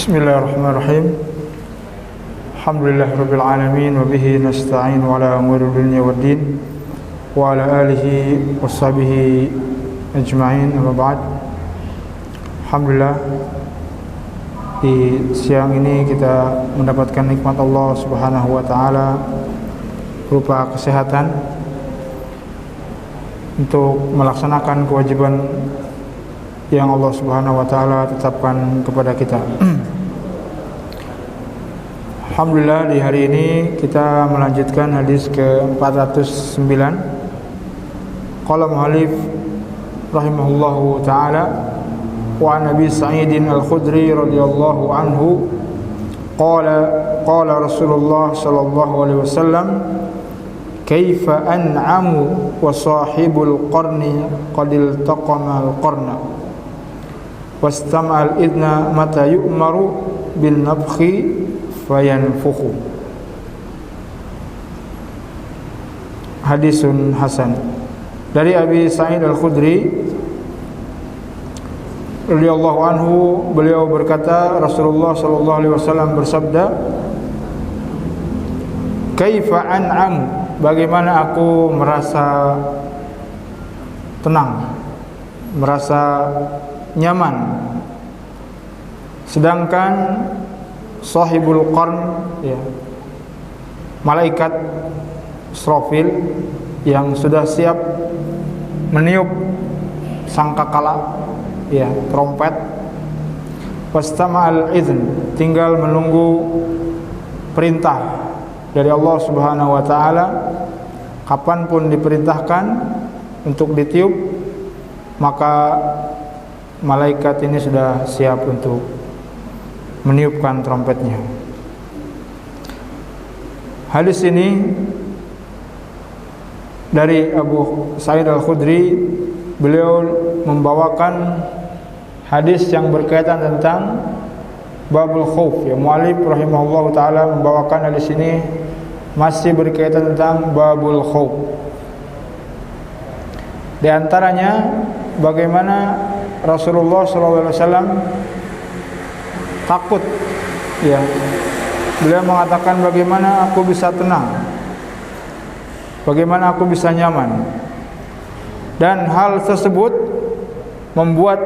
Bismillahirrahmanirrahim. Alhamdulillahirabbil alamin wa bihi nasta'in ala umuri dunya waddin wa ala alihi washabihi ajma'in. Amma ba'd. Alhamdulillah, di siang ini kita mendapatkan nikmat Allah Subhanahu wa taala berupa kesehatan untuk melaksanakan kewajiban yang Allah Subhanahu wa taala tetapkan kepada kita. Alhamdulillah, di hari ini kita melanjutkan hadis ke-409. Qala mu'allif rahimahullahu taala wa Nabi Sa'id al-Khudri radhiyallahu anhu qala Rasulullah sallallahu alaihi wasallam kaifa an'amu wa sahibul qarni qad iltaqama al-qarna wastama'al idna mata yu'maru bin nafkhi fayanfukhu. Hadisun hasan. Dari Abi Sa'id al-Khudri radhiyallahu anhu, beliau berkata, Rasulullah sallallahu alaihi wasallam bersabda, kaifa an'am, bagaimana aku merasa tenang, merasa nyaman, sedangkan sahibul qarn, ya, malaikat Israfil yang sudah siap meniup sangkakala, ya, trompet, wastama'al izn, tinggal menunggu perintah dari Allah Subhanahu wa taala. Kapanpun diperintahkan untuk ditiup, maka malaikat ini sudah siap untuk meniupkan trompetnya. Hadis ini dari Abu Sa'id al-Khudri, beliau membawakan hadis yang berkaitan tentang babul khauf. Ya, mu'allif rahimahullah ta'ala membawakan hadis ini masih berkaitan tentang babul khauf. Di antaranya bagaimana Rasulullah SAW takut, ya, beliau mengatakan bagaimana aku bisa tenang, bagaimana aku bisa nyaman, dan hal tersebut membuat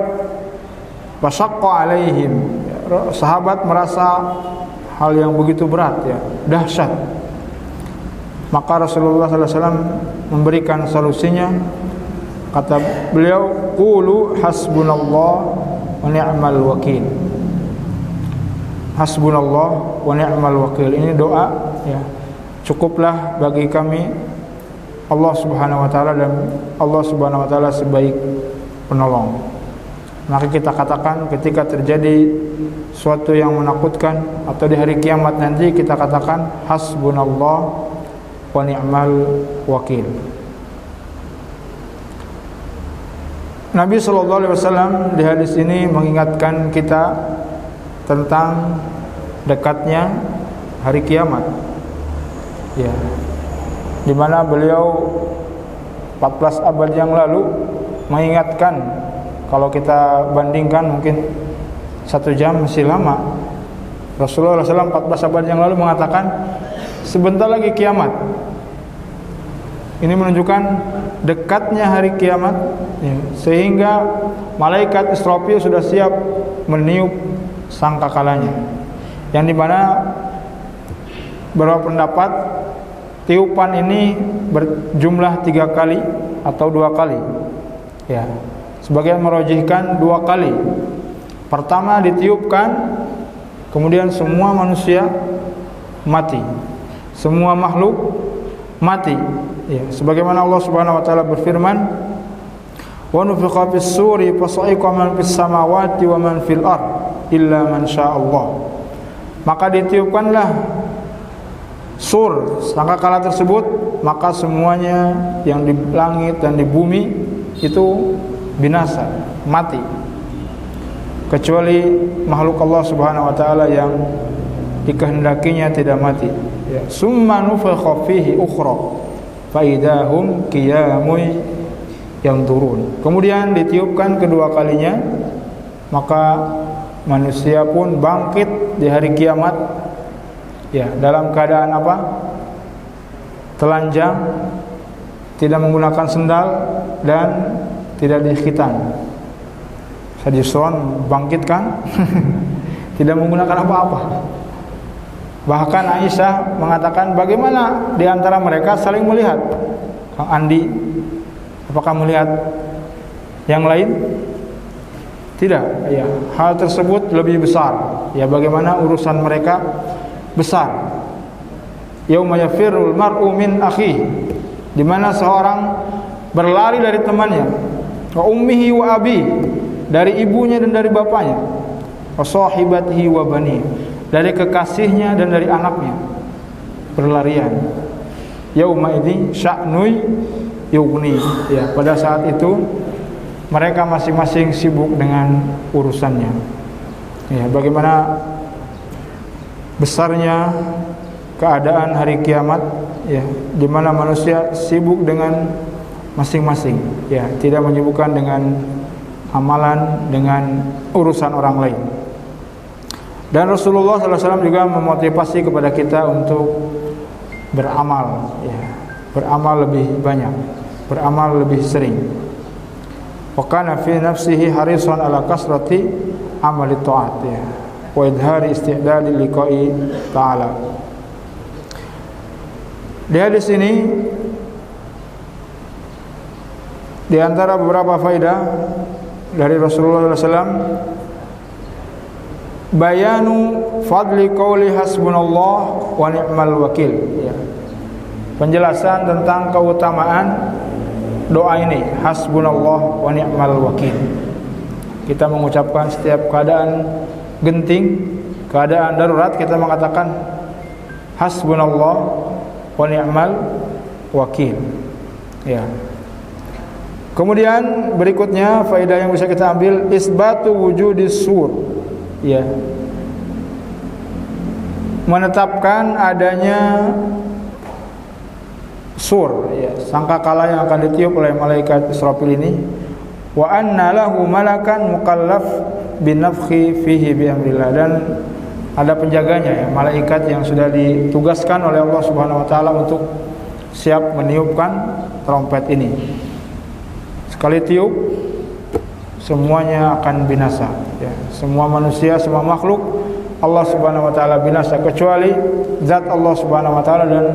fasyaqqa alaihim, sahabat merasa hal yang begitu berat, ya, dahsyat. Maka Rasulullah SAW memberikan solusinya. Kata beliau, qulu hasbunallah wa ni'mal wakil. Hasbunallah wa ni'mal wakil. Ini doa, ya, cukuplah bagi kami Allah Subhanahu wa taala, dan Allah Subhanahu wa taala sebaik penolong. Maka kita katakan ketika terjadi suatu yang menakutkan atau di hari kiamat nanti, kita katakan hasbunallah wa ni'mal wakil. Nabi sallallahu alaihi wasallam di hadis ini mengingatkan kita tentang dekatnya hari kiamat, ya, di mana beliau 14 abad yang lalu mengingatkan. Kalau kita bandingkan mungkin 1 jam masih lama. Rasulullah SAW 14 abad yang lalu mengatakan sebentar lagi kiamat. Ini menunjukkan dekatnya hari kiamat, ya, sehingga malaikat Israfil sudah siap meniup sangkakalanya, yang dimana beberapa pendapat tiupan ini berjumlah 3 kali atau 2 kali, ya. Sebagian merojihkan 2 kali. Pertama ditiupkan, kemudian semua manusia mati, semua makhluk mati, ya, sebagaimana Allah Subhanahu wa taala berfirman, wa nufikha fis-suri fasa'iqa man fis samawati wa man fil ard illa man sya'allah. Maka ditiupkanlah sur, sangkakala tersebut, maka semuanya yang di langit dan di bumi itu binasa, mati, kecuali makhluk Allah Subhanahu wa taala yang dikehendakinya tidak mati, ya. Summa nufikha fihi ukhra fa idahum qiyamun yanzurun. Kemudian ditiupkan kedua kalinya, maka manusia pun bangkit di hari kiamat ya dalam keadaan apa? Telanjang, tidak menggunakan sendal dan tidak dikhitan. Sadisron bangkitkan tidak menggunakan apa-apa. Bahkan Aisyah mengatakan, bagaimana di antara mereka saling melihat? Kang Andi, apakah melihat yang lain? Tidak, ya. Hal tersebut lebih besar. Ya, bagaimana urusan mereka besar. Yauma yafirrul mar'u min akhihi, di mana seorang berlari dari temannya, wa ummihi wa abi, dari ibunya dan dari bapaknya, wa sahibatihi wa bani, dari kekasihnya dan dari anaknya, berlarian. Yauma idzi sya'nui yughni, ya, pada saat itu mereka masing-masing sibuk dengan urusannya. Ya, bagaimana besarnya keadaan hari kiamat, ya, di mana manusia sibuk dengan masing-masing, ya, tidak menyibukkan dengan amalan, dengan urusan orang lain. Dan Rasulullah SAW juga memotivasi kepada kita untuk beramal, ya, beramal lebih banyak, beramal lebih sering. Wa kana fi nafsihi harisan ala kasrati amali ta'at, ya, wa idhari isti'dadi liqa'i ta'ala. Di hadis ini di antara beberapa faedah dari Rasulullah SAW, bayanu fadli qauli hasbunallah wa ni'mal wakil, ya, penjelasan tentang keutamaan doa ini, hasbunallah wa ni'mal wakil. Kita mengucapkan setiap keadaan genting, keadaan darurat, kita mengatakan hasbunallah wa ni'mal wakil, ya. Kemudian berikutnya faedah yang bisa kita ambil, isbatu wujudis sur, ya, menetapkan adanya sur, ya, sangkakala yang akan ditiup oleh malaikat Israfil ini. Wa anna lahu malakan mukallaf binafkhi fihi bi amrillah, dan ada penjaganya, ya, malaikat yang sudah ditugaskan oleh Allah Subhanahu wa taala untuk siap meniupkan trompet ini. Sekali tiup semuanya akan binasa, ya, semua manusia, semua makhluk Allah Subhanahu wa taala binasa, kecuali zat Allah Subhanahu wa taala dan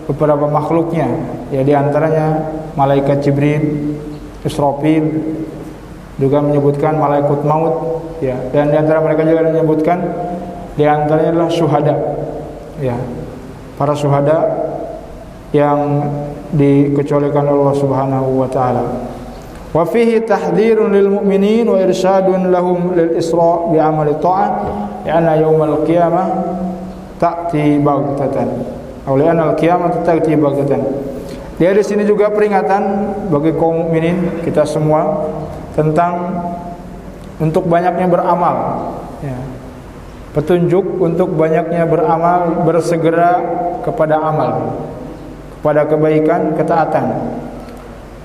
beberapa makhluknya, ya, di antaranya malaikat Jibril, Israfil, juga menyebutkan malaikat maut, ya, dan di antara mereka juga menyebutkan di antaranya adalah syuhada, ya, para syuhada yang dikecualikan Allah Subhanahu wa taala. Wa fihi tahdhirun lil mu'minin wa irsyadun lahum lil isra' bi amali ta'ah, li'anna yaumal qiyamah ta'ti baghtatan. Li'anna al-qiyamah ta'ti baghtatan. Di hadis ini juga peringatan bagi kaum mukminin, kita semua, tentang untuk banyaknya beramal, ya. Petunjuk untuk banyaknya beramal, bersegera kepada amal, kepada kebaikan, ketaatan.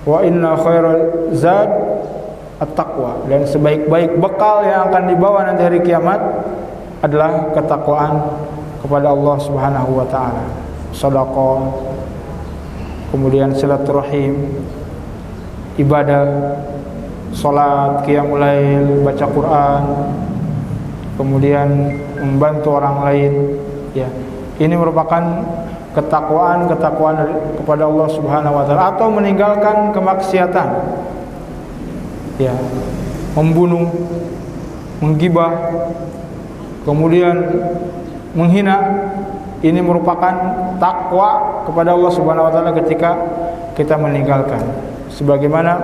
Wa inna khairal zad at-taqwa, dan sebaik-baik bekal yang akan dibawa nanti hari kiamat adalah ketakwaan kepada Allah Subhanahu wa taala. Sedekah, kemudian silaturahim, ibadah, salat, qiyamul lail, baca Quran, kemudian membantu orang lain, ya. Ini merupakan ketakwaan kepada Allah Subhanahu wa taala, atau meninggalkan kemaksiatan, ya, membunuh, menggibah, kemudian menghina. Ini merupakan takwa kepada Allah Subhanahu wa taala ketika kita meninggalkan. Sebagaimana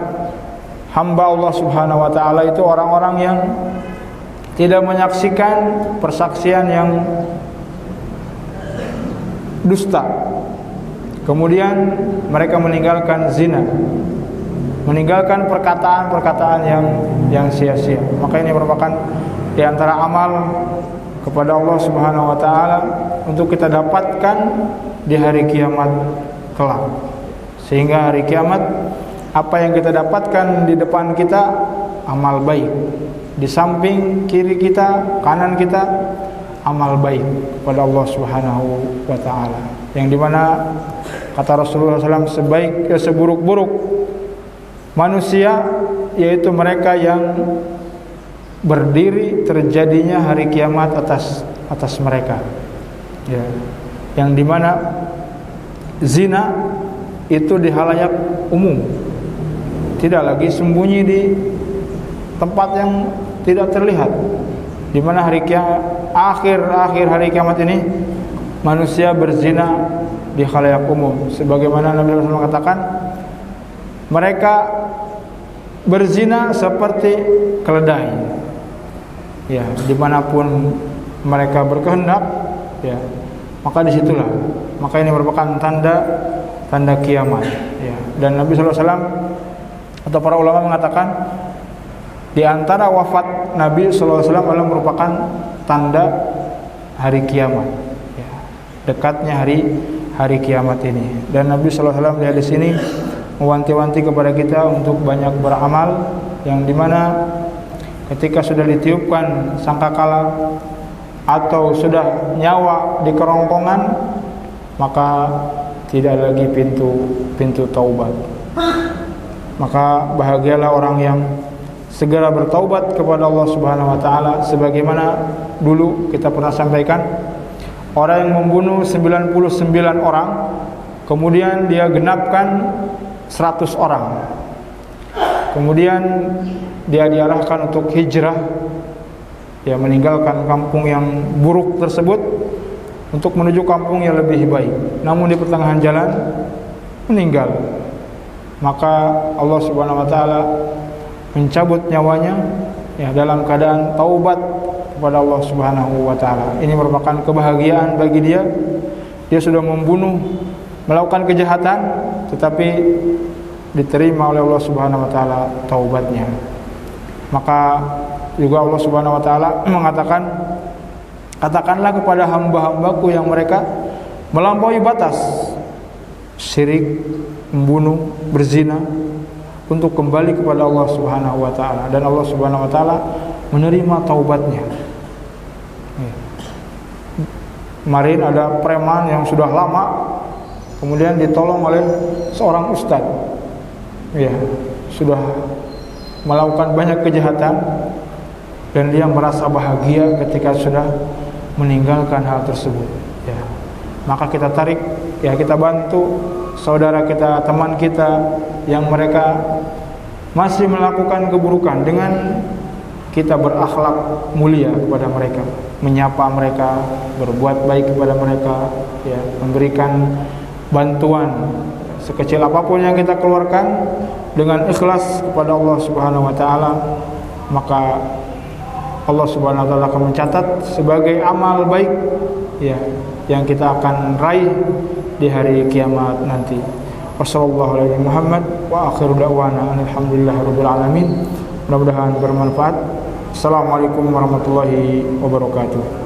hamba Allah Subhanahu wa taala itu orang-orang yang tidak menyaksikan persaksian yang dusta, kemudian mereka meninggalkan zina, meninggalkan perkataan-perkataan yang sia-sia. Maka ini merupakan di antara amal kepada Allah Subhanahu wa taala untuk kita dapatkan di hari kiamat kelak. Sehingga hari kiamat apa yang kita dapatkan di depan kita amal baik. Di samping kiri kita, kanan kita amal baik kepada Allah Subhanahu wa taala. Yang dimana kata Rasulullah SAW, seburuk-buruk manusia yaitu mereka yang berdiri terjadinya hari kiamat atas mereka. Ya. Yang dimana zina itu di halayak umum, tidak lagi sembunyi di tempat yang tidak terlihat. Di mana akhir hari kiamat ini manusia berzina di khalayak umum, sebagaimana Nabi SAW mengatakan mereka berzina seperti keledai, ya, dimanapun mereka berkehendak, ya, maka disitulah, maka ini merupakan tanda kiamat, ya. Dan Nabi SAW atau para ulama mengatakan di antara wafat Nabi SAW adalah merupakan tanda hari kiamat, ya, dekatnya hari kiamat ini. Dan Nabi SAW di sini mewanti-wanti kepada kita untuk banyak beramal, yang dimana ketika sudah ditiupkan sangkakala atau sudah nyawa di kerongkongan, maka tidak lagi pintu taubat. Maka bahagialah orang yang segera bertaubat kepada Allah Subhanahu wa taala, sebagaimana dulu kita pernah sampaikan, orang yang membunuh 99 orang kemudian dia genapkan 100 orang, kemudian dia diarahkan untuk hijrah, ya, meninggalkan kampung yang buruk tersebut untuk menuju kampung yang lebih baik. Namun di pertengahan jalan meninggal, maka Allah Subhanahu wa taala mencabut nyawanya, ya, dalam keadaan taubat kepada Allah Subhanahu wa taala. Ini merupakan kebahagiaan bagi dia. Dia sudah melakukan kejahatan, tetapi diterima oleh Allah Subhanahu wa taala taubatnya. Maka juga Allah Subhanahu wa taala mengatakan, katakanlah kepada hamba-hambaku yang mereka melampaui batas, syirik, membunuh, berzina, untuk kembali kepada Allah Subhanahu wa taala, dan Allah Subhanahu wa taala menerima taubatnya. Kemarin ada preman yang sudah lama kemudian ditolong oleh seorang ustadz, ya, sudah melakukan banyak kejahatan dan dia merasa bahagia ketika sudah meninggalkan hal tersebut, ya. Maka kita tarik, ya, kita bantu saudara kita, teman kita yang mereka masih melakukan keburukan dengan kita berakhlak mulia kepada mereka, menyapa mereka, berbuat baik kepada mereka, ya, memberikan bantuan sekecil apapun yang kita keluarkan dengan ikhlas kepada Allah Subhanahu wa taala, maka Allah Subhanahu wa taala akan mencatat sebagai amal baik, ya, yang kita akan raih di hari kiamat nanti. Wassallallahu alaihi Muhammad wa akhiru da'wana alhamdulillahirabbil alamin. Mudah-mudahan bermanfaat. Assalamualaikum warahmatullahi wabarakatuh.